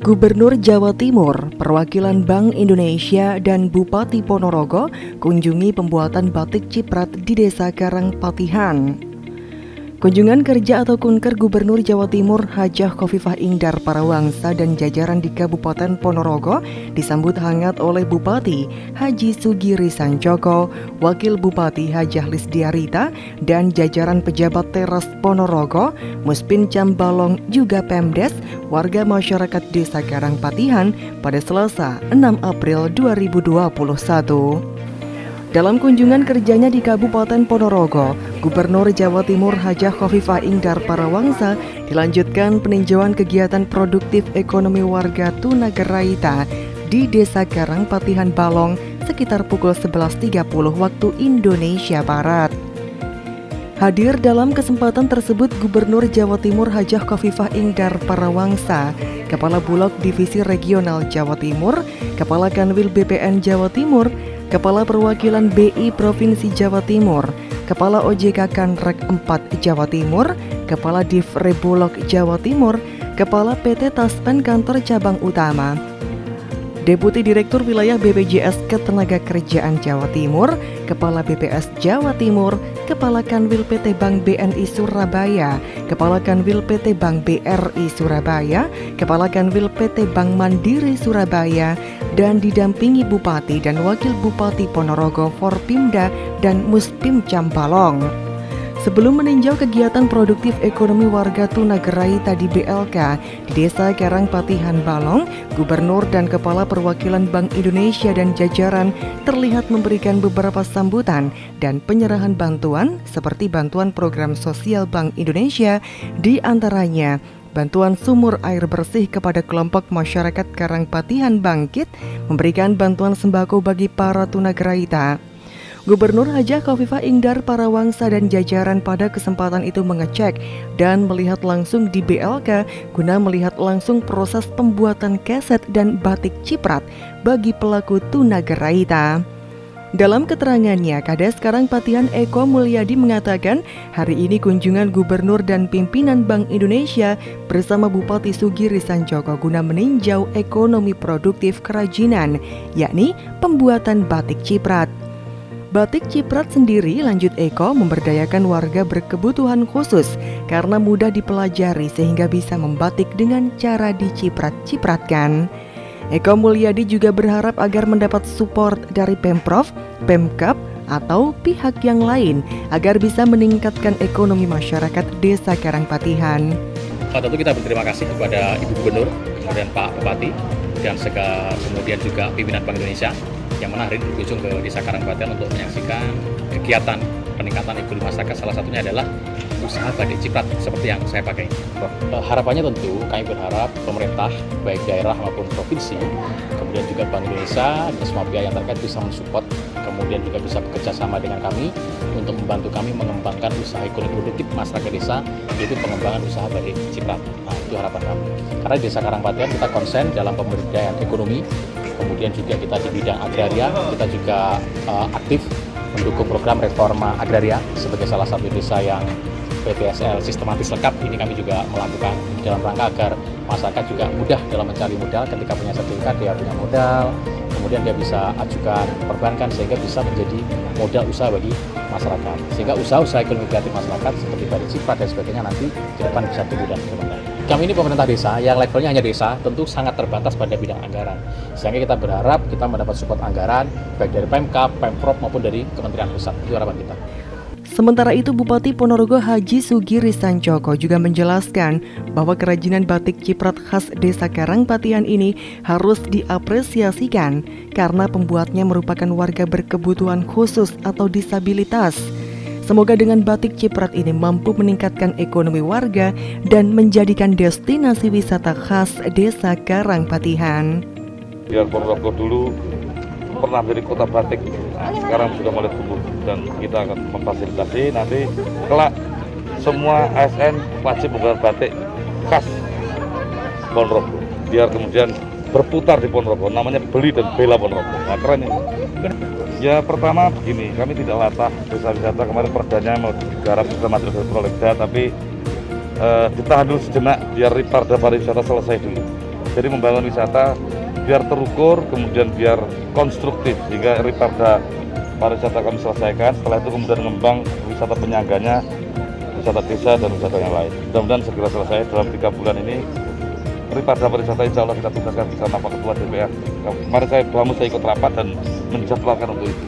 Gubernur Jawa Timur, perwakilan Bank Indonesia, dan Bupati Ponorogo kunjungi pembuatan batik ciprat di Desa Karangpatihan. Kunjungan kerja atau kunker Gubernur Jawa Timur Hajah Khofifah Indar Parawangsa dan jajaran di Kabupaten Ponorogo disambut hangat oleh Bupati Haji Sugiri Sancoko, Wakil Bupati Hajah Lisdiarita, dan jajaran pejabat teras Ponorogo, Muspin Cambalong, juga Pemdes, warga masyarakat Desa Karangpatihan pada Selasa 6 April 2021. Dalam kunjungan kerjanya di Kabupaten Ponorogo, Gubernur Jawa Timur Hajah Khofifah Indar Parawangsa dilanjutkan peninjauan kegiatan produktif ekonomi warga Tunagaraita di Desa Karangpatihan Balong sekitar pukul 11.30 waktu Indonesia Barat. Hadir dalam kesempatan tersebut Gubernur Jawa Timur Hajah Khofifah Indar Parawangsa, Kepala Bulog Divisi Regional Jawa Timur, Kepala Kanwil BPN Jawa Timur, Kepala Perwakilan BI Provinsi Jawa Timur, Kepala OJK Kanrek 4 Jawa Timur, Kepala Div Rebulog Jawa Timur, Kepala PT Taspen Kantor Cabang Utama, Deputi Direktur Wilayah BPJS Ketenagakerjaan Jawa Timur, Kepala BPS Jawa Timur, Kepala Kanwil PT Bank BNI Surabaya, Kepala Kanwil PT Bank BRI Surabaya, Kepala Kanwil PT Bank Mandiri Surabaya, dan didampingi Bupati dan Wakil Bupati Ponorogo Forpimda dan Muspim Cambalong. Sebelum meninjau kegiatan produktif ekonomi warga Tunagaraita di BLK di Desa Karangpatihan Balong, Gubernur dan Kepala Perwakilan Bank Indonesia dan jajaran terlihat memberikan beberapa sambutan dan penyerahan bantuan seperti bantuan program sosial Bank Indonesia, di antaranya bantuan sumur air bersih kepada kelompok masyarakat Karangpatihan Bangkit, memberikan bantuan sembako bagi para Tunagaraita. Gubernur Hajah Khofifah Indar Parawangsa dan jajaran pada kesempatan itu mengecek dan melihat langsung di BLK guna melihat langsung proses pembuatan keset dan batik ciprat bagi pelaku Tunagaraita. Dalam keterangannya, Kades Karangpatihan Eko Mulyadi mengatakan hari ini kunjungan Gubernur dan pimpinan Bank Indonesia bersama Bupati Sugiri Sancoko guna meninjau ekonomi produktif kerajinan, yakni pembuatan batik ciprat. Batik ciprat sendiri, lanjut Eko, memberdayakan warga berkebutuhan khusus karena mudah dipelajari sehingga bisa membatik dengan cara diciprat-cipratkan. Eko Mulyadi juga berharap agar mendapat support dari Pemprov, Pemkab, atau pihak yang lain agar bisa meningkatkan ekonomi masyarakat Desa Karangpatihan. Tentu kita berterima kasih kepada Ibu Gubernur, kemudian Pak Bupati, dan kemudian juga pimpinan Bank Indonesia yang mana hari ini berkunjung ke Desa Karangpatihan untuk menyaksikan kegiatan peningkatan ekonomi masyarakat. Salah satunya adalah usaha batik ciprat seperti yang saya pakai. Harapannya tentu kami berharap pemerintah baik daerah maupun provinsi, kemudian juga Bank Indonesia dan semua pihak yang terkait bisa mensupport, kemudian juga bisa bekerja sama dengan kami untuk membantu kami mengembangkan usaha ekonomi produktif masyarakat desa, yaitu pengembangan usaha batik ciprat. Nah, itu harapan kami. Karena di Desa Karangpatihan kita konsen dalam pemberdayaan ekonomi, kemudian juga kita di bidang agraria, kita juga aktif mendukung program reforma agraria sebagai salah satu desa yang PTSL sistematis lengkap. Ini kami juga melakukan dalam rangka agar masyarakat juga mudah dalam mencari modal. Ketika punya sertifikat dia punya modal, kemudian dia bisa ajukan perbankan sehingga bisa menjadi modal usaha bagi masyarakat. Sehingga usaha-usaha ekonomi kreatif masyarakat seperti batik ciprat dan sebagainya nanti ke depan bisa tumbuh dan berkembang. Kami ini pemerintah desa yang levelnya hanya desa, tentu sangat terbatas pada bidang anggaran. Sehingga kita berharap kita mendapat support anggaran baik dari Pemkab, Pemprov maupun dari Kementerian Pusat. Itu harapan kita. Sementara itu, Bupati Ponorogo Haji Sugiri Sancoko juga menjelaskan bahwa kerajinan batik ciprat khas Desa Karangpatihan ini harus diapresiasikan karena pembuatnya merupakan warga berkebutuhan khusus atau disabilitas. Semoga dengan batik ciprat ini mampu meningkatkan ekonomi warga dan menjadikan destinasi wisata khas Desa Karangpatihan. Biar Ponorogo dulu pernah menjadi kota batik, sekarang sudah mulai tumbuh dan kita akan memfasilitasi nanti kelak semua ASN wajib menggunakan batik khas Ponorogo. Biar kemudian berputar di Ponorogo, namanya Beli dan Bela Ponorogo. Nah, keren ini. Ya pertama begini, kami tidak latah desa wisata, kemarin perdanya mau digarap sudah masuk ke Prolegda, tapi ditahan dulu sejenak biar parda pariwisata selesai dulu. Jadi membangun wisata biar terukur, kemudian biar konstruktif, sehingga Riparda pariwisata kami selesaikan. Setelah itu kemudian mengembang wisata penyangganya, wisata desa dan wisata yang lain. Mudah-mudahan segera selesai dalam 3 bulan ini. Riparda pariwisata insya Allah kita tugaskan bersama Pak Ketua DPR. Kemarin saya ikut rapat dan menjadwalkan untuk itu.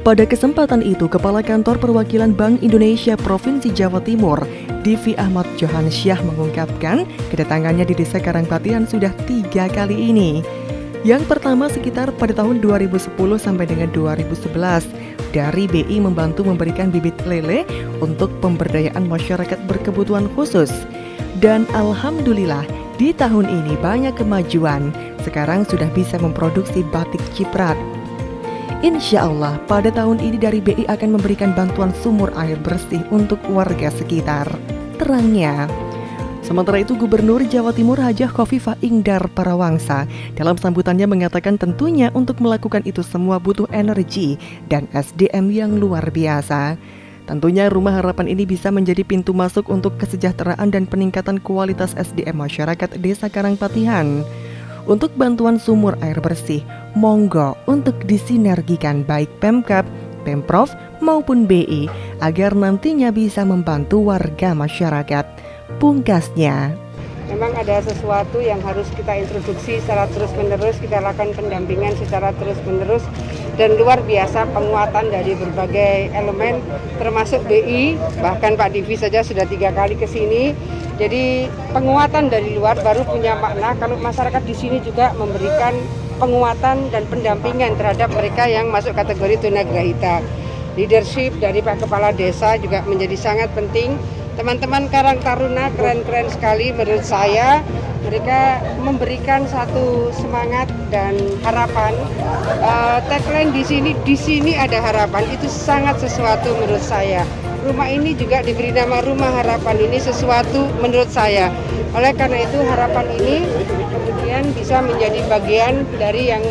Pada kesempatan itu, Kepala Kantor Perwakilan Bank Indonesia Provinsi Jawa Timur, Divi Ahmad Johansyah mengungkapkan kedatangannya di Desa Karangpatihan sudah 3 kali ini. Yang pertama sekitar pada tahun 2010 sampai dengan 2011, dari BI membantu memberikan bibit lele untuk pemberdayaan masyarakat berkebutuhan khusus. Dan alhamdulillah, di tahun ini banyak kemajuan. Sekarang sudah bisa memproduksi batik ciprat. Insya Allah, pada tahun ini dari BI akan memberikan bantuan sumur air bersih untuk warga sekitar. Terangnya. Sementara itu, Gubernur Jawa Timur Hajah Khofifah Indar Parawangsa dalam sambutannya mengatakan tentunya untuk melakukan itu semua butuh energi dan SDM yang luar biasa. Tentunya Rumah Harapan ini bisa menjadi pintu masuk untuk kesejahteraan dan peningkatan kualitas SDM masyarakat Desa Karangpatihan. Untuk bantuan sumur air bersih, monggo untuk disinergikan baik Pemkab, Pemprov maupun BI agar nantinya bisa membantu warga masyarakat. Pungkasnya, memang ada sesuatu yang harus kita introduksi secara terus-menerus, kita lakukan pendampingan secara terus-menerus dan luar biasa penguatan dari berbagai elemen termasuk BI, bahkan Pak Divi saja sudah 3 kali ke sini. Jadi penguatan dari luar baru punya makna kalau masyarakat di sini juga memberikan penguatan dan pendampingan terhadap mereka yang masuk kategori tunagrahita. Leadership dari Pak Kepala Desa juga menjadi sangat penting. Teman-teman Karang Taruna keren-keren sekali menurut saya. Mereka memberikan satu semangat dan harapan. Tagline di sini ada harapan. Itu sangat sesuatu menurut saya. Rumah ini juga diberi nama Rumah Harapan, ini sesuatu menurut saya. Oleh karena itu harapan ini kemudian bisa menjadi bagian dari yang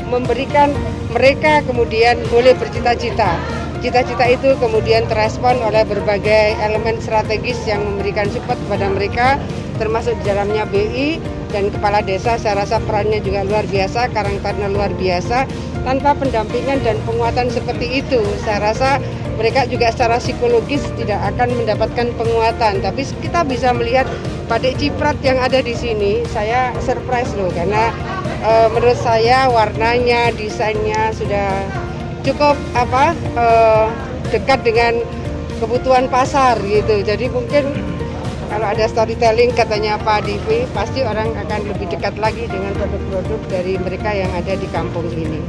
memberikan mereka kemudian boleh bercita-cita. Cita-cita itu kemudian terespon oleh berbagai elemen strategis yang memberikan support kepada mereka, termasuk di dalamnya BI dan Kepala Desa. Saya rasa perannya juga luar biasa, Karang Taruna luar biasa. Tanpa pendampingan dan penguatan seperti itu, saya rasa mereka juga secara psikologis tidak akan mendapatkan penguatan. Tapi kita bisa melihat batik ciprat yang ada di sini, saya surprise loh, karena menurut saya warnanya, desainnya sudah cukup dekat dengan kebutuhan pasar gitu. Jadi mungkin kalau ada storytelling katanya Pak Divi, pasti orang akan lebih dekat lagi dengan produk-produk dari mereka yang ada di kampung ini.